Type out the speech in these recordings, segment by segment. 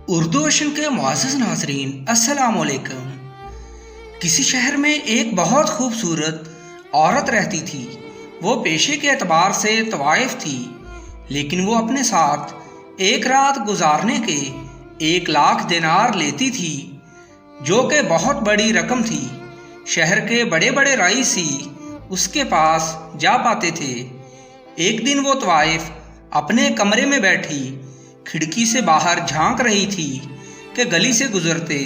Urdu ocean کے معزز ناظرین السلام علیکم۔ کسی شہر میں ایک بہت خوبصورت عورت رہتی تھی۔ وہ پیشے کے اعتبار سے طوائف تھی، لیکن وہ اپنے ساتھ ایک رات گزارنے کے 1,00,000 دینار لیتی تھی، جو کہ بہت بڑی رقم تھی۔ شہر کے بڑے بڑے رئیس ہی اس کے پاس جا پاتے تھے۔ ایک دن وہ طوائف اپنے کمرے میں بیٹھی کھڑکی سے باہر جھانک رہی تھی کہ گلی سے گزرتے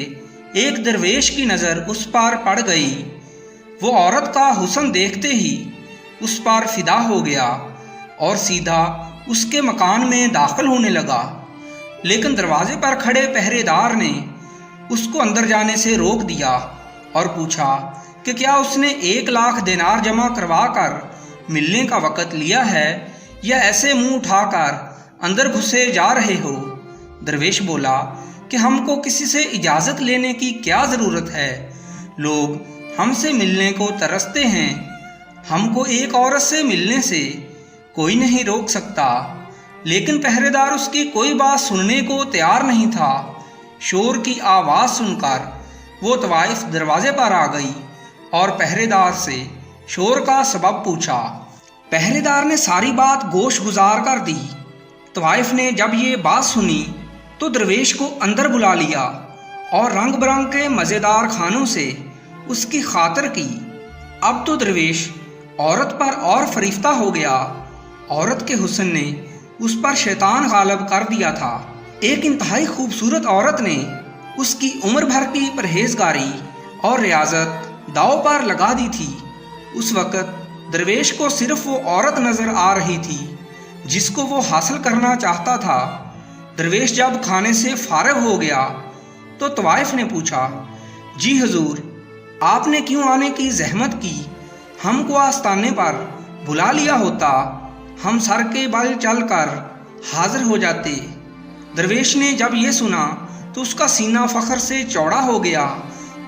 ایک درویش کی نظر اس پر پڑ گئی۔ وہ عورت کا حسن دیکھتے ہی اس پر فدا ہو گیا اور سیدھا اس کے مکان میں داخل ہونے لگا، لیکن دروازے پر کھڑے پہرے دار نے اس کو اندر جانے سے روک دیا اور پوچھا کہ کیا اس نے 1,00,000 دینار جمع کروا کر ملنے کا وقت لیا ہے یا ایسے منہ اٹھا کر اندر گھسے جا رہے ہو؟ درویش بولا کہ ہم کو کسی سے اجازت لینے کی کیا ضرورت ہے؟ لوگ ہم سے ملنے کو ترستے ہیں، ہم کو ایک عورت سے ملنے سے کوئی نہیں روک سکتا۔ لیکن پہرے دار اس کی کوئی بات سننے کو تیار نہیں تھا۔ شور کی آواز سن کر وہ طوائف دروازے پر آ گئی اور پہرے دار سے شور کا سبب پوچھا۔ پہرے دار نے ساری بات گوش گزار کر دی۔ طوائف نے جب یہ بات سنی تو درویش کو اندر بلا لیا اور رنگ برنگ کے مزیدار کھانوں سے اس کی خاطر کی۔ اب تو درویش عورت پر اور فریفتہ ہو گیا۔ عورت کے حسن نے اس پر شیطان غالب کر دیا تھا۔ ایک انتہائی خوبصورت عورت نے اس کی عمر بھر کی پرہیزگاری اور ریاضت داؤ پر لگا دی تھی۔ اس وقت درویش کو صرف وہ عورت نظر آ رہی تھی جس کو وہ حاصل کرنا چاہتا تھا۔ درویش جب کھانے سے فارغ ہو گیا تو طوائف نے پوچھا، جی حضور، آپ نے کیوں آنے کی زحمت کی؟ ہم کو آستانے پر بلا لیا ہوتا، ہم سر کے بل چل کر حاضر ہو جاتے۔ درویش نے جب یہ سنا تو اس کا سینہ فخر سے چوڑا ہو گیا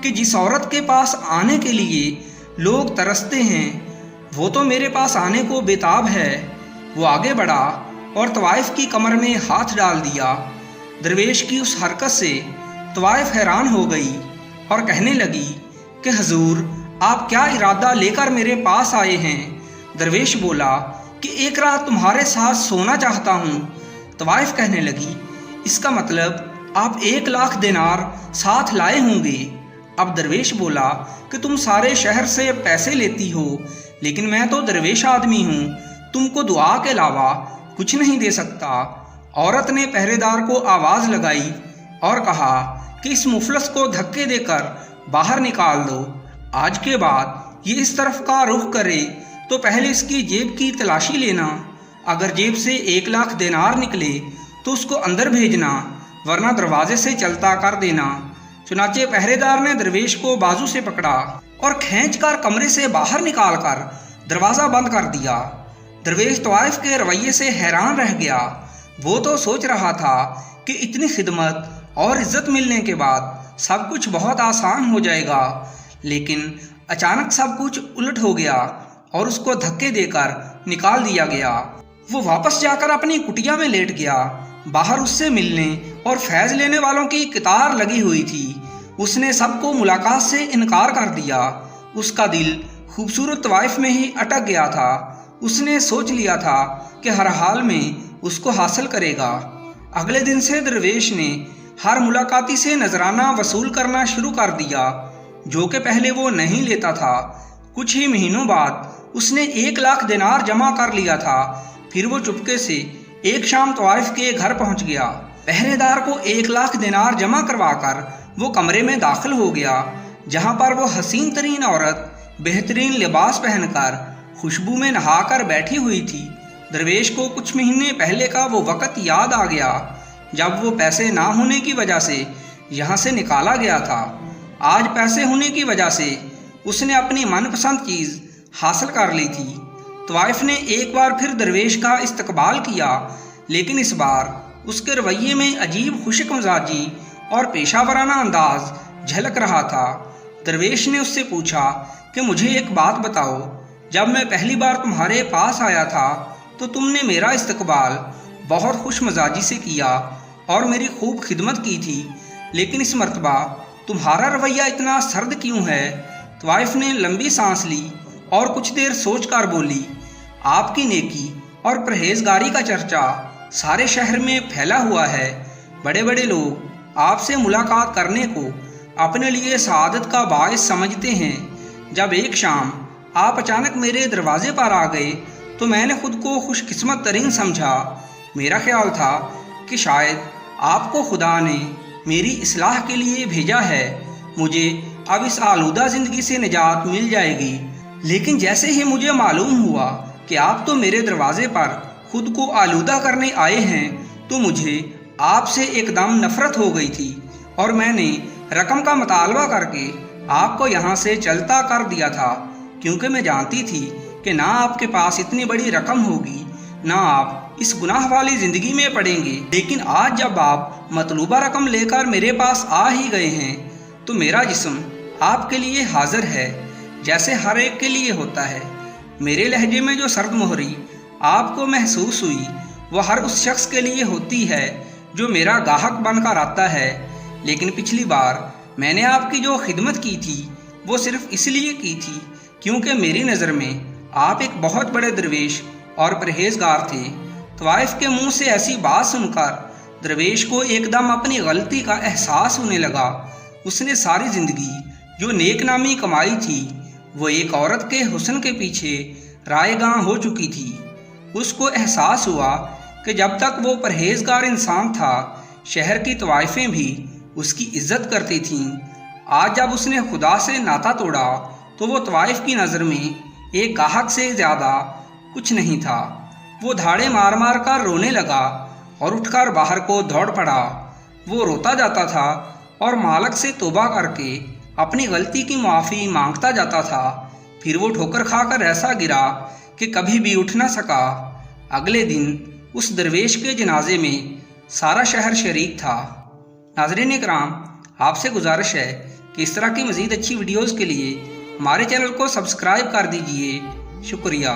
کہ جس عورت کے پاس آنے کے لیے لوگ ترستے ہیں وہ تو میرے پاس آنے کو بےتاب ہے۔ وہ آگے بڑھا اور طوائف کی کمر میں ہاتھ ڈال دیا۔ درویش کی اس حرکت سے طوائف حیران ہو گئی اور کہنے لگی کہ حضور، آپ کیا ارادہ لے کر میرے پاس آئے ہیں؟ درویش بولا کہ ایک رات تمہارے ساتھ سونا چاہتا ہوں۔ طوائف کہنے لگی، اس کا مطلب آپ 1,00,000 دینار ساتھ لائے ہوں گے۔ اب درویش بولا کہ تم سارے شہر سے پیسے لیتی ہو، لیکن میں تو درویش آدمی ہوں، تم کو دعا کے علاوہ کچھ نہیں دے سکتا۔ عورت نے پہرے دار کو آواز لگائی اور کہا کہ اس مفلس کو دھکے دے کر باہر نکال دو۔ آج کے بعد یہ اس طرف کا رخ کرے تو پہلے اس کی جیب کی تلاشی لینا، اگر جیب سے 1,00,000 دینار نکلے تو اس کو اندر بھیجنا، ورنہ دروازے سے چلتا کر دینا۔ چنانچہ پہرے دار نے درویش کو بازو سے پکڑا اور کھینچ کر کمرے سے باہر نکال کر دروازہ بند کر دیا۔ درویش طوائف کے رویے سے حیران رہ گیا۔ وہ تو سوچ رہا تھا کہ اتنی خدمت اور عزت ملنے کے بعد سب کچھ بہت آسان ہو جائے گا، لیکن اچانک سب کچھ الٹ ہو گیا اور اس کو دھکے دے کر نکال دیا گیا۔ وہ واپس جا کر اپنی کٹیا میں لیٹ گیا۔ باہر اس سے ملنے اور فیض لینے والوں کی قطار لگی ہوئی تھی۔ اس نے سب کو ملاقات سے انکار کر دیا۔ اس کا دل خوبصورت طوائف میں ہی اٹک گیا تھا۔ اس نے سوچ لیا تھا کہ ہر حال میں اس کو حاصل کرے گا۔ اگلے دن سے درویش نے ہر ملاقاتی سے نذرانہ وصول کرنا شروع کر دیا، جو کہ پہلے وہ نہیں لیتا تھا۔ کچھ ہی مہینوں بعد اس نے 1,00,000 دینار جمع کر لیا تھا۔ پھر وہ چپکے سے ایک شام طوائف کے گھر پہنچ گیا۔ پہرے دار کو 1,00,000 دینار جمع کروا کر وہ کمرے میں داخل ہو گیا، جہاں پر وہ حسین ترین عورت بہترین لباس پہن کر خوشبو میں نہا کر بیٹھی ہوئی تھی۔ درویش کو کچھ مہینے پہلے کا وہ وقت یاد آ گیا جب وہ پیسے نہ ہونے کی وجہ سے یہاں سے نکالا گیا تھا۔ آج پیسے ہونے کی وجہ سے اس نے اپنی من پسند چیز حاصل کر لی تھی۔ طوائف نے ایک بار پھر درویش کا استقبال کیا، لیکن اس بار اس کے رویے میں عجیب خشک مزاجی اور پیشہ ورانہ انداز جھلک رہا تھا۔ درویش نے اس سے پوچھا کہ مجھے ایک بات بتاؤ، جب میں پہلی بار تمہارے پاس آیا تھا تو تم نے میرا استقبال بہت خوش مزاجی سے کیا، اور میری خوب خدمت کی تھی، لیکن اس مرتبہ تمہارا رویہ اتنا سرد کیوں ہے؟ طوائف نے لمبی سانس لی اور کچھ دیر سوچ کر بولی، آپ کی نیکی اور پرہیزگاری کا چرچا سارے شہر میں پھیلا ہوا ہے۔ بڑے بڑے لوگ آپ سے ملاقات کرنے کو اپنے لیے سعادت کا باعث سمجھتے ہیں۔ جب ایک شام آپ اچانک میرے دروازے پر آ گئے تو میں نے خود کو خوش قسمت ترین سمجھا۔ میرا خیال تھا کہ شاید آپ کو خدا نے میری اصلاح کے لیے بھیجا ہے، مجھے اب اس آلودہ زندگی سے نجات مل جائے گی۔ لیکن جیسے ہی مجھے معلوم ہوا کہ آپ تو میرے دروازے پر خود کو آلودہ کرنے آئے ہیں تو مجھے آپ سے ایک دم نفرت ہو گئی تھی، اور میں نے رقم کا مطالبہ کر کے آپ کو یہاں سے چلتا کر دیا تھا، کیونکہ میں جانتی تھی کہ نہ آپ کے پاس اتنی بڑی رقم ہوگی، نہ آپ اس گناہ والی زندگی میں پڑیں گے۔ لیکن آج جب آپ مطلوبہ رقم لے کر میرے پاس آ ہی گئے ہیں تو میرا جسم آپ کے لیے حاضر ہے، جیسے ہر ایک کے لیے ہوتا ہے۔ میرے لہجے میں جو سرد مہری آپ کو محسوس ہوئی وہ ہر اس شخص کے لیے ہوتی ہے جو میرا گاہک بن کر آتا ہے۔ لیکن پچھلی بار میں نے آپ کی جو خدمت کی تھی وہ صرف اس لیے کی تھی کیونکہ میری نظر میں آپ ایک بہت بڑے درویش اور پرہیزگار تھے۔ طوائف کے منہ سے ایسی بات سن کر درویش کو ایک دم اپنی غلطی کا احساس ہونے لگا۔ اس نے ساری زندگی جو نیک نامی کمائی تھی وہ ایک عورت کے حسن کے پیچھے رائے گاں ہو چکی تھی۔ اس کو احساس ہوا کہ جب تک وہ پرہیزگار انسان تھا شہر کی طوائفیں بھی اس کی عزت کرتی تھیں۔ آج جب اس نے خدا سے ناتا توڑا تو وہ طوائف کی نظر میں ایک گاہک سے زیادہ کچھ نہیں تھا۔ وہ دھاڑے مار مار کر رونے لگا اور اٹھ کر باہر کو دوڑ پڑا۔ وہ روتا جاتا تھا اور مالک سے توبہ کر کے اپنی غلطی کی معافی مانگتا جاتا تھا۔ پھر وہ ٹھوکر کھا کر ایسا گرا کہ کبھی بھی اٹھ نہ سکا۔ اگلے دن اس درویش کے جنازے میں سارا شہر شریک تھا۔ ناظرین کرام، آپ سے گزارش ہے کہ اس طرح کی مزید اچھی ویڈیوز کے لیے ہمارے چینل کو سبسکرائب کر دیجئے۔ شکریہ۔